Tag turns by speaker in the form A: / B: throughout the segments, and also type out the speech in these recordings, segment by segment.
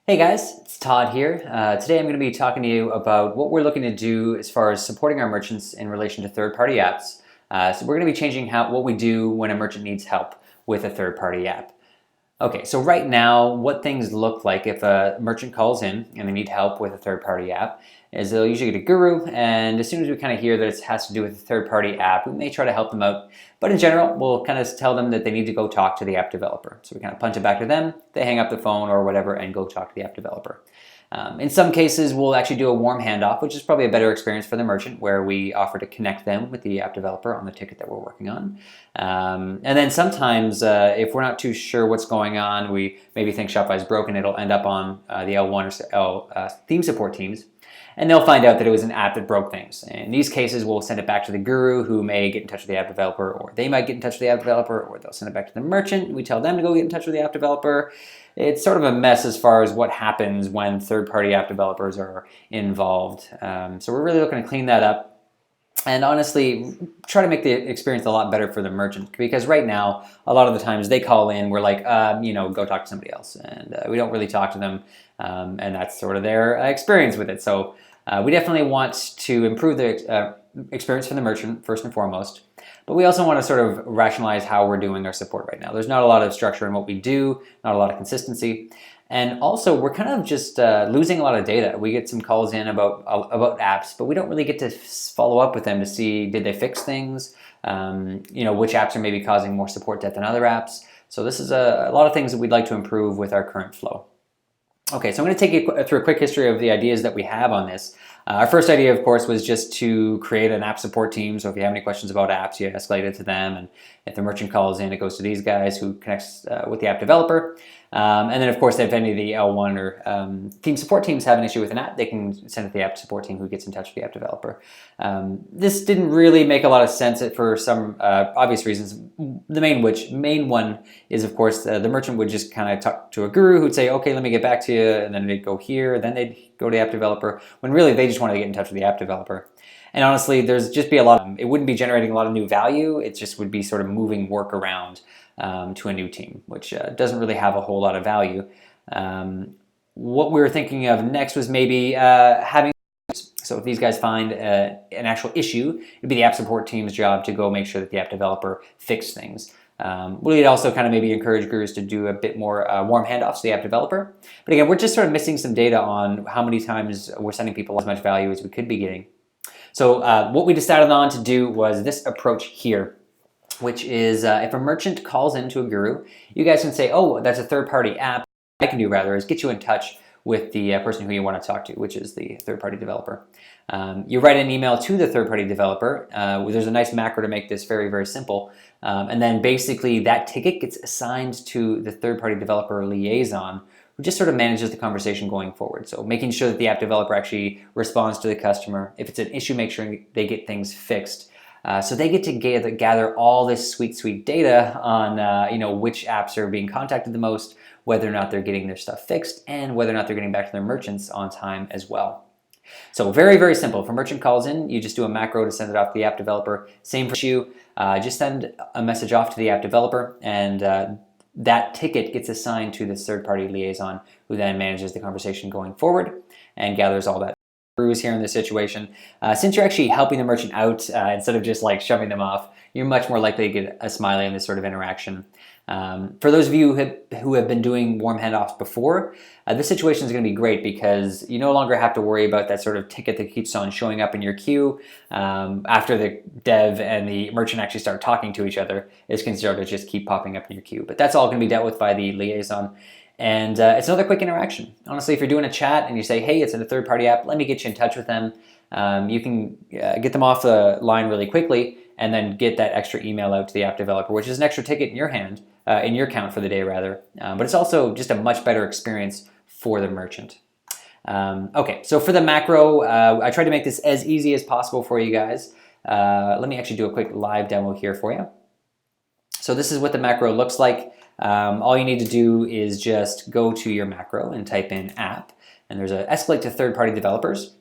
A: Hey guys, it's Todd here. Today I'm going to be talking to you about what we're looking to do as far as supporting our merchants in relation to third-party apps. So we're going to be changing what we do when a merchant needs help with a third-party app. Okay, so right now, what things look like if a merchant calls in and they need help with a third-party app is they'll usually get a guru, and as soon as we kind of hear that it has to do with a third-party app, we may try to help them out. But in general, we'll kind of tell them that they need to go talk to the app developer. So we kind of punch it back to them, they hang up the phone or whatever, and go talk to the app developer. In some cases, we'll actually do a warm handoff, which is probably a better experience for the merchant, where we offer to connect them with the app developer on the ticket that we're working on. And then sometimes, if we're not too sure what's going on, we maybe think Shopify is broken, it'll end up on the L1 or L theme support teams. And they'll find out that it was an app that broke things. In these cases, we'll send it back to the guru, who may get in touch with the app developer, or they might get in touch with the app developer, or they'll send it back to the merchant. We tell them to go get in touch with the app developer. It's sort of a mess as far as what happens when third-party app developers are involved. So we're really looking to clean that up. And honestly, try to make the experience a lot better for the merchant, because right now, a lot of the times they call in, we're like, go talk to somebody else, and we don't really talk to them, and that's sort of their experience with it. So we definitely want to improve the experience for the merchant first and foremost, but we also want to sort of rationalize how we're doing our support right now. There's not a lot of structure in what we do, not a lot of consistency. And also, we're kind of just losing a lot of data. We get some calls in about apps, but we don't really get to follow up with them to see, did they fix things? Which apps are maybe causing more support debt than other apps. So this is a lot of things that we'd like to improve with our current flow. Okay, so I'm going to take you through a quick history of the ideas that we have on this. Our first idea, of course, was just to create an app support team. So if you have any questions about apps, you escalate it to them. And if the merchant calls in, it goes to these guys who connects with the app developer. And then, of course, if any of the L1 or team support teams have an issue with an app, they can send it to the app support team, who gets in touch with the app developer. This didn't really make a lot of sense for some obvious reasons. The main one is, of course, the merchant would just kind of talk to a guru who'd say, okay, let me get back to you, and then they'd go here, then they'd go to the app developer, when really they just wanted to get in touch with the app developer. And honestly, there's just be a lot it wouldn't be generating a lot of new value, it just would be sort of moving work around to a new team, which doesn't really have a whole lot of value. What we were thinking of next was maybe having, so if these guys find an actual issue, it'd be the app support team's job to go make sure that the app developer fixed things. We'd also kind of maybe encourage gurus to do a bit more warm handoffs to the app developer. But again, we're just sort of missing some data on how many times we're sending people as much value as we could be getting. So what we decided on to do was this approach here, which is if a merchant calls into a guru, you guys can say, oh, that's a third-party app. What I can do rather is get you in touch with the person who you want to talk to, which is the third-party developer. You write an email to the third-party developer. There's a nice macro to make this very, very simple. And then basically that ticket gets assigned to the third-party developer liaison, who just sort of manages the conversation going forward. So making sure that the app developer actually responds to the customer. If it's an issue, make sure they get things fixed. So they get to gather all this sweet data on which apps are being contacted the most, whether or not they're getting their stuff fixed, and whether or not they're getting back to their merchants on time as well. So very, very simple. If a merchant calls in, you just do a macro to send it off to the app developer. Same for you. Just send a message off to the app developer, and that ticket gets assigned to this third-party liaison, who then manages the conversation going forward and gathers all that gurus here in this situation. Since you're actually helping the merchant out instead of just like shoving them off, you're much more likely to get a smiley in this sort of interaction. For those of you who have been doing warm handoffs before, this situation is going to be great, because you no longer have to worry about that sort of ticket that keeps on showing up in your queue after the dev and the merchant actually start talking to each other. It's going to just keep popping up in your queue. But that's all going to be dealt with by the liaison. And it's another quick interaction. Honestly, if you're doing a chat and you say, hey, it's in a third-party app, let me get you in touch with them. You can get them off the line really quickly, and then get that extra email out to the app developer, which is an extra ticket in your hand, in your account for the day rather. But it's also just a much better experience for the merchant. Okay, so for the macro, I tried to make this as easy as possible for you guys. Let me actually do a quick live demo here for you. So this is what the macro looks like. All you need to do is just go to your macro and type in app, and there's a escalate to third-party developers.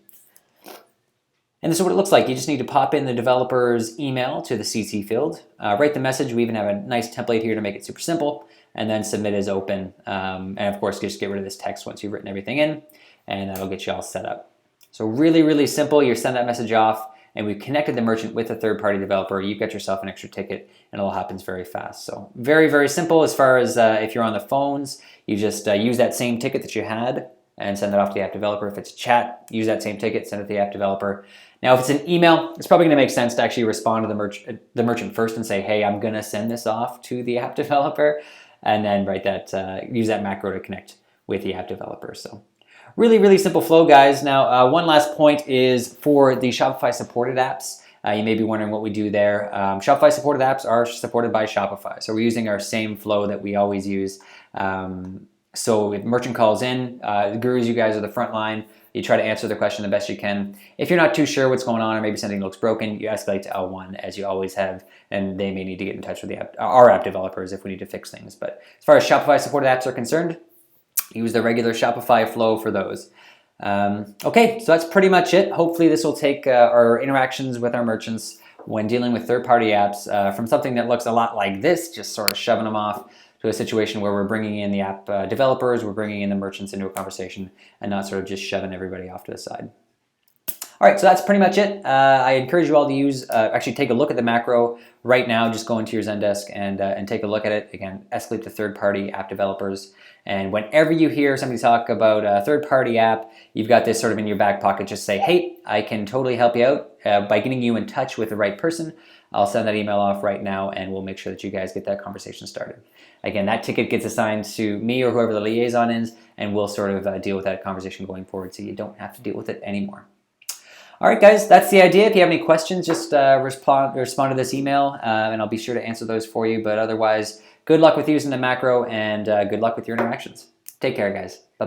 A: And this is what it looks like. You just need to pop in the developer's email to the CC field, write the message. We even have a nice template here to make it super simple. and then submit as open. And of course, just get rid of this text once you've written everything in, and that'll get you all set up. So really, really simple. You send that message off, and we've connected the merchant with a third-party developer. You've got yourself an extra ticket, and it all happens very fast. So very, very simple. As far as if you're on the phones, you just use that same ticket that you had and send it off to the app developer. If it's chat, use that same ticket, send it to the app developer. Now, if it's an email, it's probably going to make sense to actually respond to the merchant first and say, hey, I'm going to send this off to the app developer, and then write that, use that macro to connect with the app developer. So really, really simple flow, guys. Now, one last point is for the Shopify supported apps. You may be wondering what we do there. Shopify supported apps are supported by Shopify. So we're using our same flow that we always use. So if merchant calls in, the gurus, you guys are the front line. You try to answer the question the best you can. If you're not too sure what's going on or maybe something looks broken, you escalate to L1 as you always have, and they may need to get in touch with our app developers if we need to fix things. But as far as Shopify supported apps are concerned, use the regular Shopify flow for those. Okay, so that's pretty much it. Hopefully this will take our interactions with our merchants when dealing with third-party apps from something that looks a lot like this, just sort of shoving them off, to a situation where we're bringing in the app developers, we're bringing in the merchants into a conversation, and not sort of just shoving everybody off to the side. All right, so that's pretty much it. I encourage you all to use, actually take a look at the macro right now. Just go into your Zendesk and take a look at it. Again, escalate to third-party app developers. And whenever you hear somebody talk about a third-party app, you've got this sort of in your back pocket. Just say, hey, I can totally help you out by getting you in touch with the right person. I'll send that email off right now, and we'll make sure that you guys get that conversation started. Again, that ticket gets assigned to me or whoever the liaison is, and we'll sort of deal with that conversation going forward so you don't have to deal with it anymore. All right, guys, that's the idea. If you have any questions, just respond to this email, and I'll be sure to answer those for you. But otherwise, good luck with using the macro, and good luck with your interactions. Take care, guys. Bye-bye.